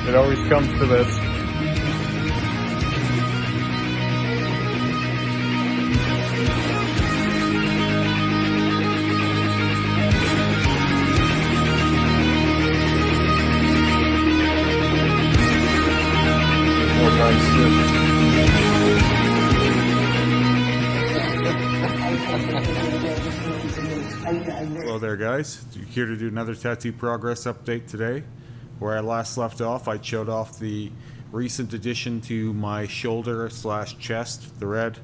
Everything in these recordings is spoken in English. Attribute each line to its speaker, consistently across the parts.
Speaker 1: It always comes to this. More nice. Hello there, guys. Here to do another tattoo progress update today. Where I last left off, I showed off the recent addition to my shoulder / chest, the red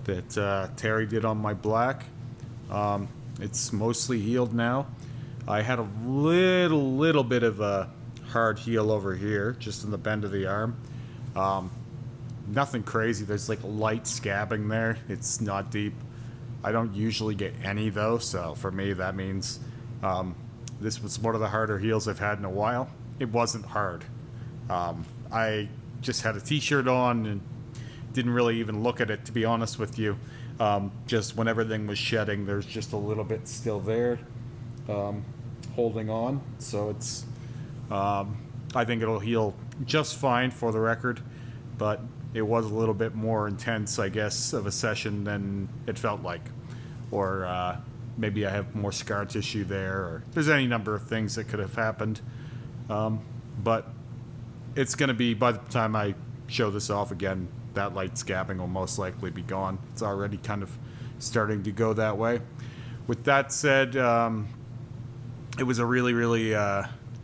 Speaker 1: that Terry did on my black. It's mostly healed now. I had a little bit of a hard heal over here, just in the bend of the arm. Nothing crazy. There's like a light scabbing there. It's not deep. I don't usually get any though, so for me that means this was one of the harder heals I've had in a while. It wasn't hard. I just had a t-shirt on and didn't really even look at it, to be honest with you. Just when everything was shedding, there's just a little bit still there, holding on. So it's, I think it'll heal just fine for the record, but it was a little bit more intense, I guess, of a session than it felt like. Or maybe I have more scar tissue there, or there's any number of things that could have happened. But it's going to be, by the time I show this off again, that light scabbing will most likely be gone. It's already kind of starting to go that way. With that said, it was a really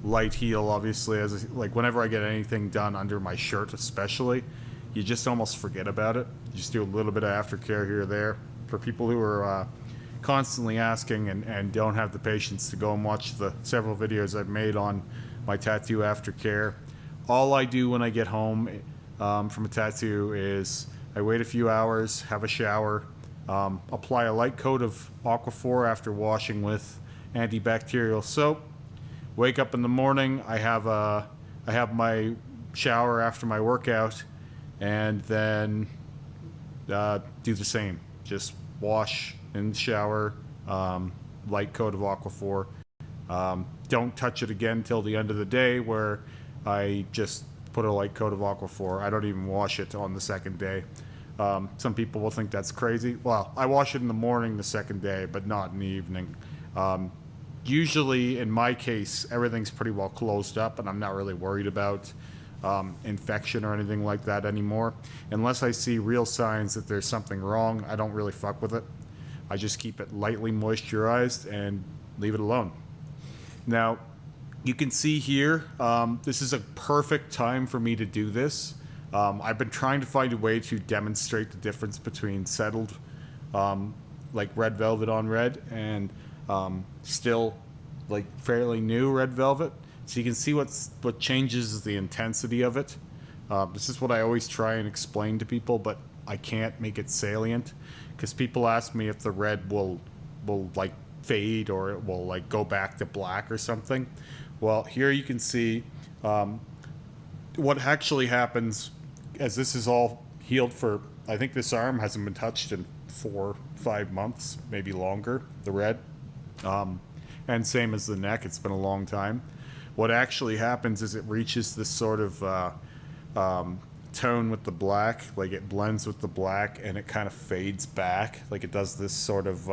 Speaker 1: light heal, obviously. Like whenever I get anything done under my shirt especially, you just almost forget about it. You just do a little bit of aftercare here or there. For people who are constantly asking and don't have the patience to go and watch the several videos I've made on my tattoo aftercare, all I do when I get home from a tattoo is I wait a few hours, have a shower, apply a light coat of Aquaphor after washing with antibacterial soap, wake up in the morning, I have my shower after my workout, and then do the same. Just wash in the shower, light coat of Aquaphor. Don't touch it again till the end of the day, where I just put a light coat of Aquaphor. I don't even wash it on the second day. Some people will think that's crazy. Well, I wash it in the morning the second day, but not in the evening. Usually, in my case, everything's pretty well closed up, and I'm not really worried about infection or anything like that anymore. Unless I see real signs that there's something wrong, I don't really fuck with it. I just keep it lightly moisturized and leave it alone. Now, you can see here, this is a perfect time for me to do this. I've been trying to find a way to demonstrate the difference between settled, like red velvet on red, and still like fairly new red velvet. So you can see what changes the intensity of it. This is what I always try and explain to people, but I can't make it salient because people ask me if the red will like fade or it will like go back to black or something. Well, here you can see what actually happens as this is all healed for, I think this arm hasn't been touched in 4-5 months, maybe longer, the red. And same as the neck, it's been a long time. What actually happens is it reaches this sort of tone with the black, like it blends with the black and it kind of fades back, like it does this sort of,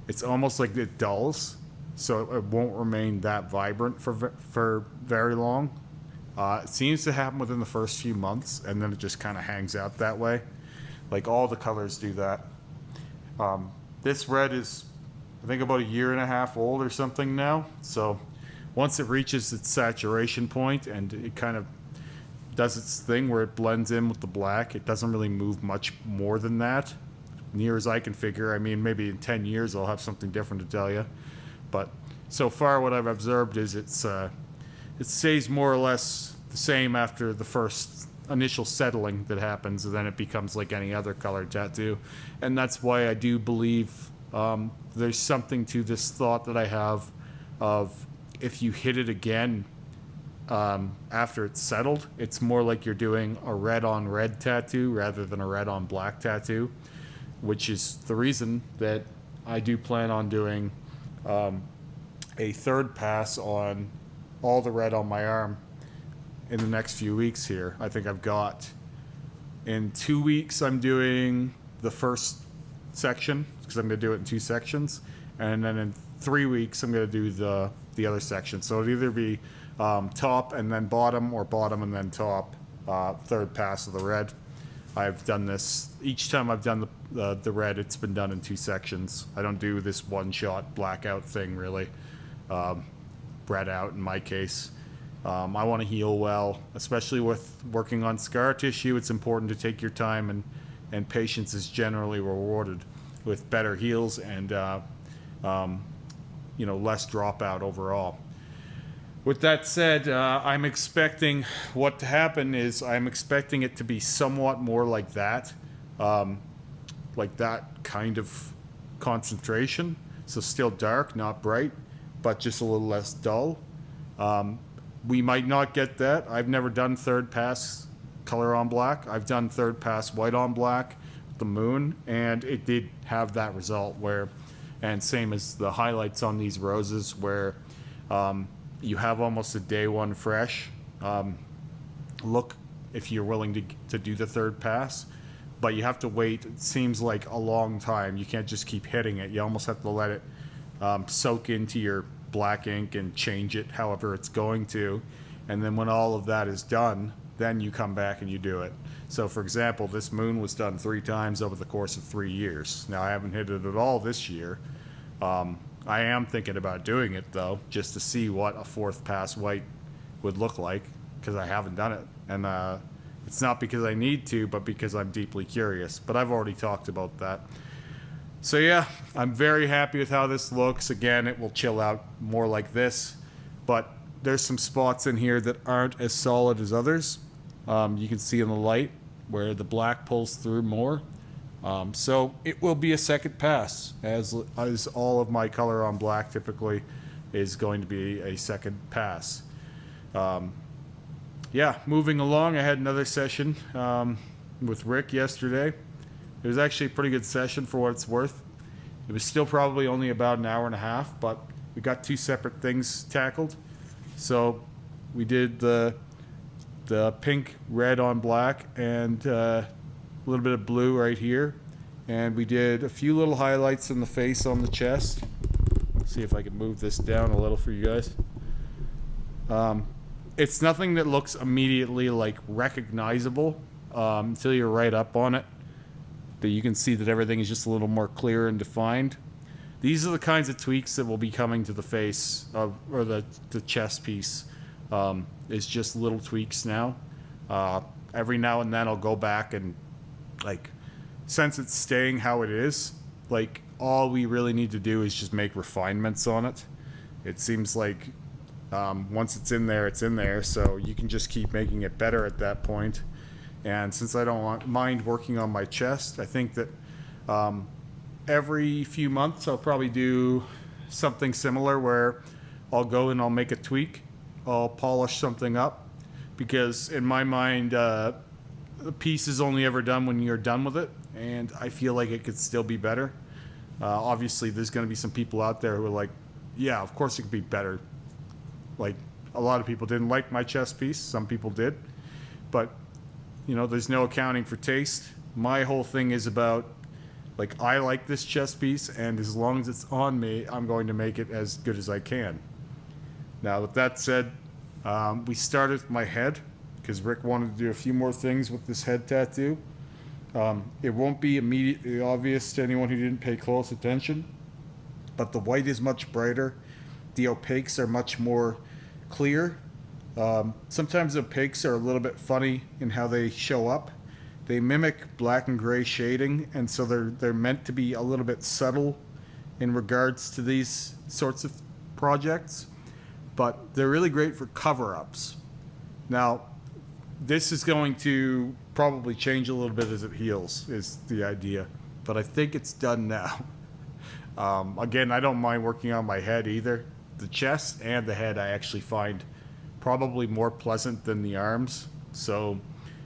Speaker 1: it's almost like it dulls, so it won't remain that vibrant for very long. It seems to happen within the first few months, and then it just kind of hangs out that way. Like all the colors do that. This red is, I think, about 1.5 years old or something now, so once it reaches its saturation point and it kind of does its thing where it blends in with the black, it doesn't really move much more than that, near as I can figure. I mean, maybe in 10 years I'll have something different to tell you, but so far what I've observed is it stays more or less the same after the first initial settling that happens, and then it becomes like any other color tattoo. And that's why I do believe there's something to this thought that I have of, if you hit it again after it's settled, it's more like you're doing a red on red tattoo rather than a red on black tattoo, which is the reason that I do plan on doing a third pass on all the red on my arm in the next few weeks here. I think I've got, in 2 weeks, I'm doing the first section, because I'm going to do it in 2 sections. And then in 3 weeks, I'm going to do the other section. So it'll either be top and then bottom, or bottom and then top, third pass of the red. I've done this, each time I've done the red, it's been done in 2 sections. I don't do this one-shot blackout thing, really. Red out in my case. I want to heal well, especially with working on scar tissue. It's important to take your time, and patience is generally rewarded with better heals and less dropout overall. With that said, I'm expecting what to happen is I'm expecting it to be somewhat more like that kind of concentration. So still dark, not bright, but just a little less dull. We might not get that. I've never done third pass color on black. I've done third pass white on black, the moon, and it did have that result where, and same as the highlights on these roses, where you have almost a day one fresh look if you're willing to do the third pass, but you have to wait. It seems like a long time. You can't just keep hitting it. You almost have to let it soak into your black ink and change it however it's going to. And then when all of that is done, then you come back and you do it. So for example, this moon was done 3 times over the course of 3 years. Now I haven't hit it at all this year. I am thinking about doing it though, just to see what a 4th pass white would look like, because I haven't done it. And it's not because I need to, but because I'm deeply curious. But I've already talked about that. So yeah, I'm very happy with how this looks. Again, it will chill out more like this, but there's some spots in here that aren't as solid as others. You can see in the light where the black pulls through more. So it will be a second pass, as all of my color on black typically is going to be a second pass. Yeah, moving along, I had another session with Rick yesterday. It was actually a pretty good session for what it's worth. It was still probably only about an hour and a half, but we got 2 separate things tackled. So we did the pink, red on black, and a little bit of blue right here. And we did a few little highlights in the face on the chest. See if I can move this down a little for you guys. It's nothing that looks immediately like recognizable until you're right up on it. That you can see that everything is just a little more clear and defined. These are the kinds of tweaks that will be coming to the face of, or the chest piece. Is just little tweaks now. Every now and then I'll go back and, like, since it's staying how it is, like, all we really need to do is just make refinements on it. It seems like once it's in there, so you can just keep making it better at that point. And since I don't mind working on my chest, I think that every few months I'll probably do something similar where I'll go and I'll make a tweak. I'll polish something up, because in my mind, the piece is only ever done when you're done with it, and I feel like it could still be better. Obviously, there's going to be some people out there who are like, yeah, of course it could be better. Like, a lot of people didn't like my chest piece. Some people did. But, you know, there's no accounting for taste. My whole thing is about, like, I like this chest piece, and as long as it's on me, I'm going to make it as good as I can. Now, with that said, we started with my head, because Rick wanted to do a few more things with this head tattoo. It won't be immediately obvious to anyone who didn't pay close attention, but the white is much brighter. The opaques are much more clear. Sometimes the opaques are a little bit funny in how they show up. They mimic black and gray shading, and so they're meant to be a little bit subtle in regards to these sorts of projects, but they're really great for cover-ups. Now, this is going to probably change a little bit as it heals, is the idea, but I think it's done now. Again, I don't mind working on my head either. The chest and the head I actually find probably more pleasant than the arms. So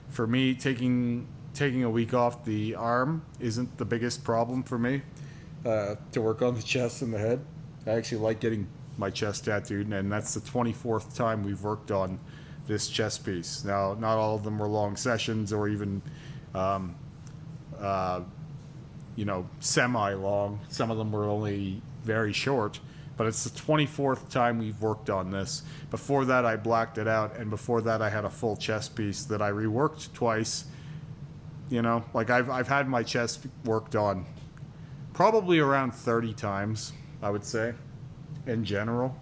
Speaker 1: for me, taking a week off the arm isn't the biggest problem for me to work on the chest and the head. I actually like getting my chest tattooed, and that's the 24th time we've worked on this chest piece. Now, not all of them were long sessions or even, um, semi-long. Some of them were only very short. But it's the 24th time we've worked on this. Before that, I blacked it out, and before that, I had a full chest piece that I reworked twice. I've had my chest worked on probably around 30 times, I would say, in general,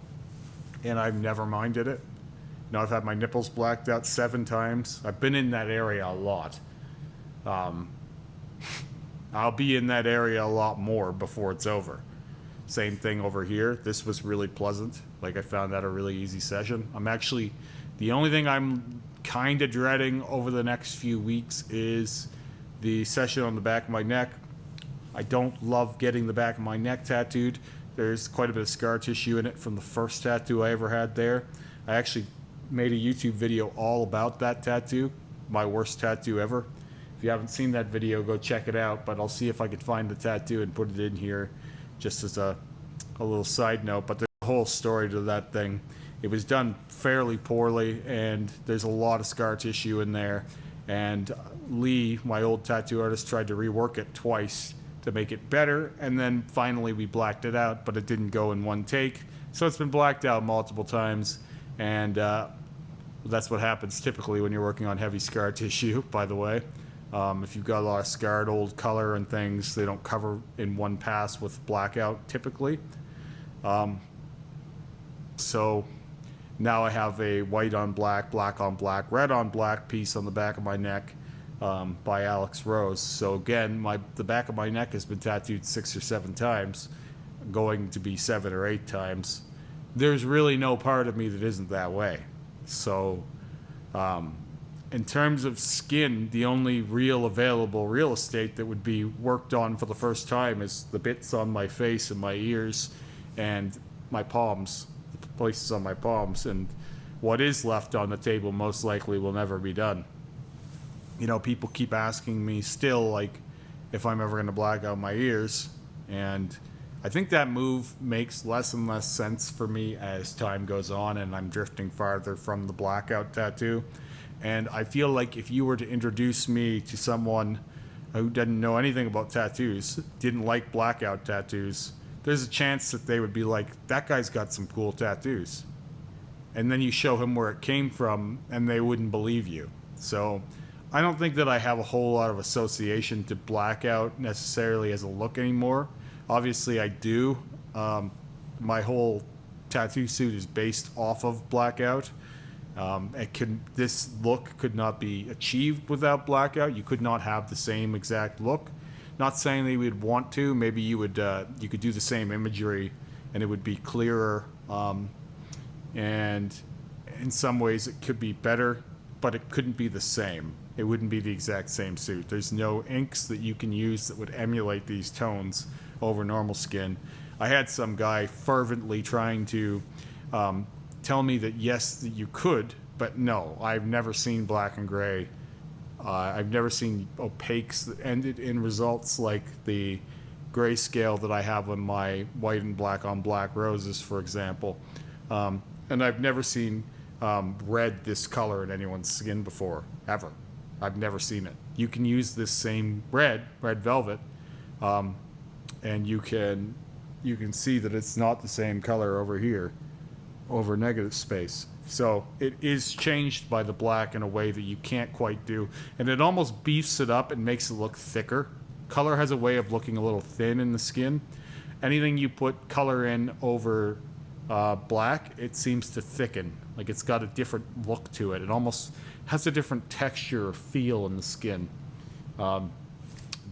Speaker 1: and I've never minded it. I've had my nipples blacked out 7 times. I've been in that area a lot. I'll be in that area a lot more before it's over. Same thing over here. This was really pleasant. I found that a really easy session. The only thing I'm kind of dreading over the next few weeks is the session on the back of my neck. I don't love getting the back of my neck tattooed. There's quite a bit of scar tissue in it from the first tattoo I ever had there. I actually made a YouTube video all about that tattoo, my worst tattoo ever. If you haven't seen that video, go check it out, but I'll see if I can find the tattoo and put it in here just as a little side note. But there's a whole story to that thing. It was done fairly poorly, and there's a lot of scar tissue in there. And Lee, my old tattoo artist, tried to rework it twice to make it better, and then finally we blacked it out, but it didn't go in one take. So it's been blacked out multiple times, and that's what happens typically when you're working on heavy scar tissue, by the way. If you've got a lot of scarred old color and things, they don't cover in one pass with blackout typically. So now I have a white on black, black on black, red on black piece on the back of my neck by Alex Rose. So again, the back of my neck has been tattooed 6 or 7 times, going to be 7 or 8 times. There's really no part of me that isn't that way. So in terms of skin, the only real available real estate that would be worked on for the first time is the bits on my face and my ears and my palms, the places on my palms. And what is left on the table most likely will never be done. People keep asking me still, if I'm ever going to black out my ears. And I think that move makes less and less sense for me as time goes on and I'm drifting farther from the blackout tattoo. And I feel like if you were to introduce me to someone who didn't know anything about tattoos, didn't like blackout tattoos, there's a chance that they would be like, that guy's got some cool tattoos. And then you show him where it came from and they wouldn't believe you. So I don't think that I have a whole lot of association to blackout necessarily as a look anymore. Obviously I do. My whole tattoo suit is based off of blackout. This look could not be achieved without blackout. You could not have the same exact look. Not saying that you would want to. Maybe you could do the same imagery and it would be clearer. And in some ways it could be better, but it couldn't be the same. It wouldn't be the exact same suit. There's no inks that you can use that would emulate these tones over normal skin. I had some guy fervently trying to tell me that yes, that you could, but no. I've never seen black and gray. I've never seen opaques that ended in results like the grayscale that I have on my white and black on black roses, for example. And I've never seen red this color in anyone's skin before, ever. I've never seen it. You can use this same red velvet, and you can see that it's not the same color over here, over negative space. So it is changed by the black in a way that you can't quite do, and it almost beefs it up and makes it look thicker. Color has a way of looking a little thin in the skin. Anything you put color in over black, it seems to thicken. Like it's got a different look to it. It almost has a different texture or feel in the skin.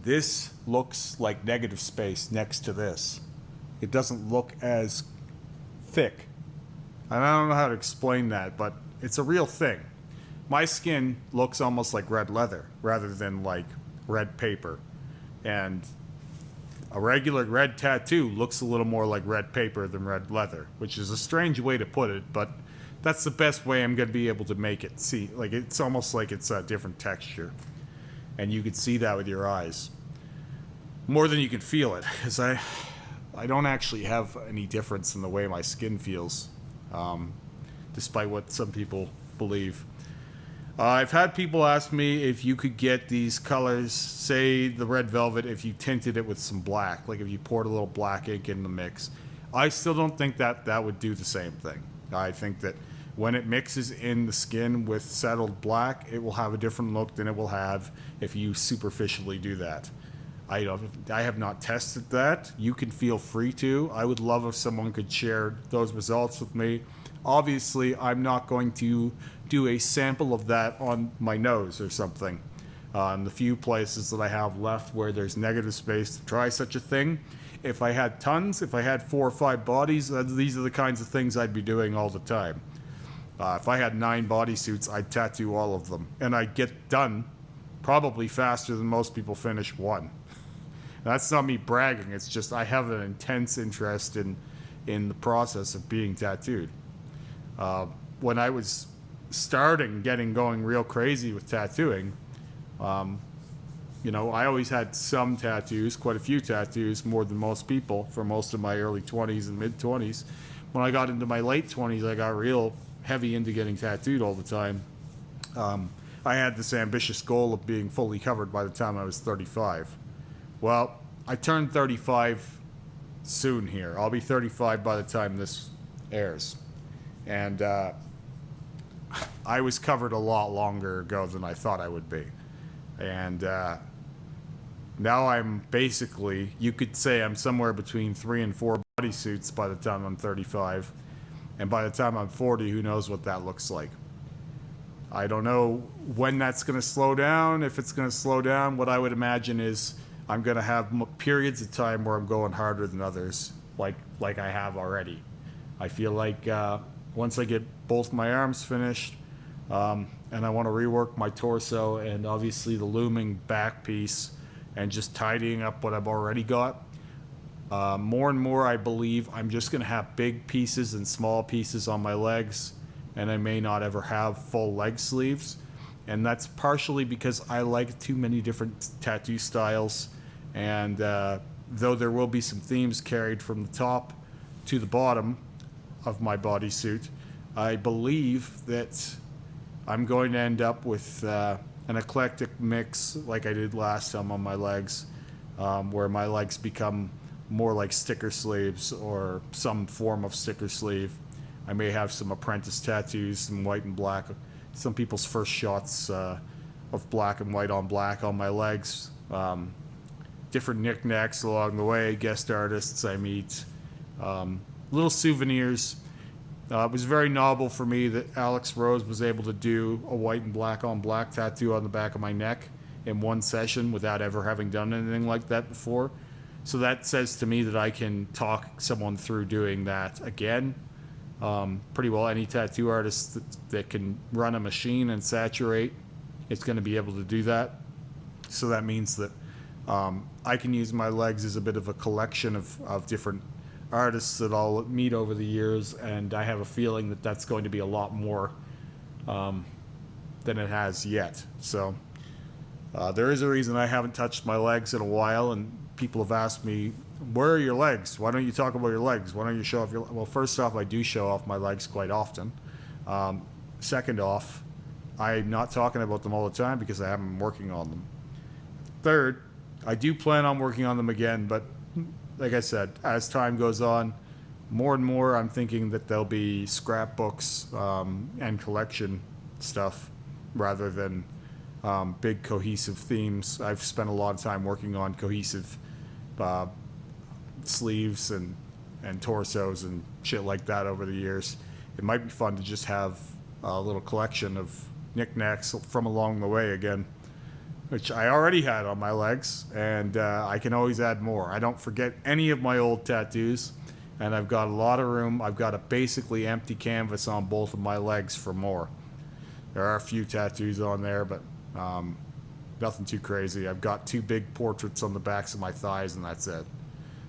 Speaker 1: This looks like negative space next to this. It doesn't look as thick. And I don't know how to explain that, but it's a real thing. My skin looks almost like red leather rather than like red paper. And a regular red tattoo looks a little more like red paper than red leather, which is a strange way to put it, but that's the best way I'm going to be able to make it see. Like it's almost like it's a different texture. And you can see that with your eyes. More than you can feel it, because I don't actually have any difference in the way my skin feels, despite what some people believe. I've had people ask me if you could get these colors, say the red velvet, if you tinted it with some black, like if you poured a little black ink in the mix. I still don't think that that would do the same thing. I think that when it mixes in the skin with settled black, it will have a different look than it will have if you superficially do that. I have not tested that. You can feel free to. I would love if someone could share those results with me. Obviously, I'm not going to do a sample of that on my nose or something. The few places that I have left where there's negative space to try such a thing. If I had tons, if I had 4 or 5 bodies, these are the kinds of things I'd be doing all the time. If I had 9 bodysuits, I'd tattoo all of them. And I'd get done probably faster than most people finish one. That's not me bragging. It's just I have an intense interest in the process of being tattooed. When I was going real crazy with tattooing, I always had some tattoos, quite a few tattoos, more than most people for most of my early 20s and mid 20s. When I got into my late 20s, I got real heavy into getting tattooed all the time. I had this ambitious goal of being fully covered by the time I was 35. Well, I turned 35 soon here. I'll be 35 by the time this airs. And I was covered a lot longer ago than I thought I would be. And now I'm basically, you could say I'm somewhere between 3 and 4 bodysuits by the time I'm 35. And by the time I'm 40, who knows what that looks like. I don't know when that's going to slow down. If it's going to slow down, what I would imagine is I'm going to have periods of time where I'm going harder than others, like I have already. I feel like once I get both my arms finished, and I want to rework my torso and obviously the looming back piece and just tidying up what I've already got, more and more I believe I'm just going to have big pieces and small pieces on my legs, and I may not ever have full leg sleeves. And that's partially because I like too many different tattoo styles, and though there will be some themes carried from the top to the bottom of my bodysuit, I believe that I'm going to end up with an eclectic mix like I did last time on my legs, where my legs become more like sticker sleeves or some form of sticker sleeve. I may have some apprentice tattoos, some white and black, some people's first shots of black and white on black on my legs, different knickknacks along the way, guest artists I meet, little souvenirs. It was very novel for me that Alex Rose was able to do a white and black on black tattoo on the back of my neck in one session without ever having done anything like that before. So that says to me that I can talk someone through doing that again. Pretty well any tattoo artist that can run a machine and saturate, it's going to be able to do that. So that means that I can use my legs as a bit of a collection of different artists that I'll meet over the years, and I have a feeling that that's going to be a lot more than it has yet. So there is a reason I haven't touched my legs in a while, and people have asked me, where are your legs? Why don't you talk about your legs? Why don't you show off your... Well, first off, I do show off my legs quite often. Second off, I'm not talking about them all the time because I haven't been working on them. Third, I do plan on working on them again, but like I said, as time goes on, more and more I'm thinking that there'll be scrapbooks and collection stuff rather than big cohesive themes. I've spent a lot of time working on cohesive sleeves and torsos and shit like that over the years. It might be fun to just have a little collection of knickknacks from along the way again, which I already had on my legs, and I can always add more. I don't forget any of my old tattoos, and I've got a lot of room. I've got a basically empty canvas on both of my legs for more. There are a few tattoos on there, but nothing too crazy. I've got 2 big portraits on the backs of my thighs, and that's it.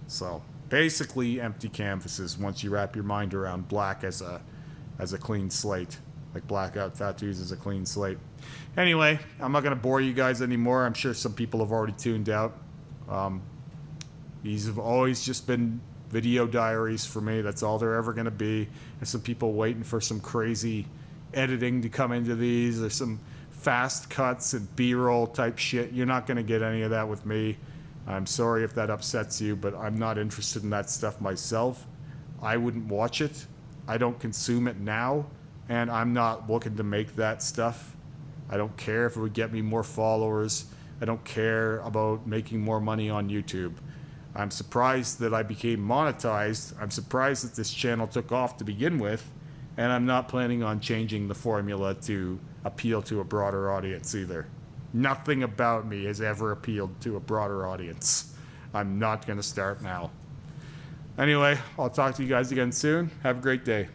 Speaker 1: So basically empty canvases once you wrap your mind around black as a clean slate. Like Blackout tattoos as a clean slate. Anyway, I'm not going to bore you guys anymore. I'm sure some people have already tuned out. These have always just been video diaries for me. That's all they're ever going to be. There's some people waiting for some crazy editing to come into these. There's some fast cuts and B-roll type shit. You're not going to get any of that with me. I'm sorry if that upsets you, but I'm not interested in that stuff myself. I wouldn't watch it. I don't consume it now, and I'm not looking to make that stuff. I don't care if it would get me more followers. I don't care about making more money on YouTube. I'm surprised that I became monetized. I'm surprised that this channel took off to begin with, and I'm not planning on changing the formula to appeal to a broader audience either. Nothing about me has ever appealed to a broader audience. I'm not going to start now. Anyway, I'll talk to you guys again soon. Have a great day.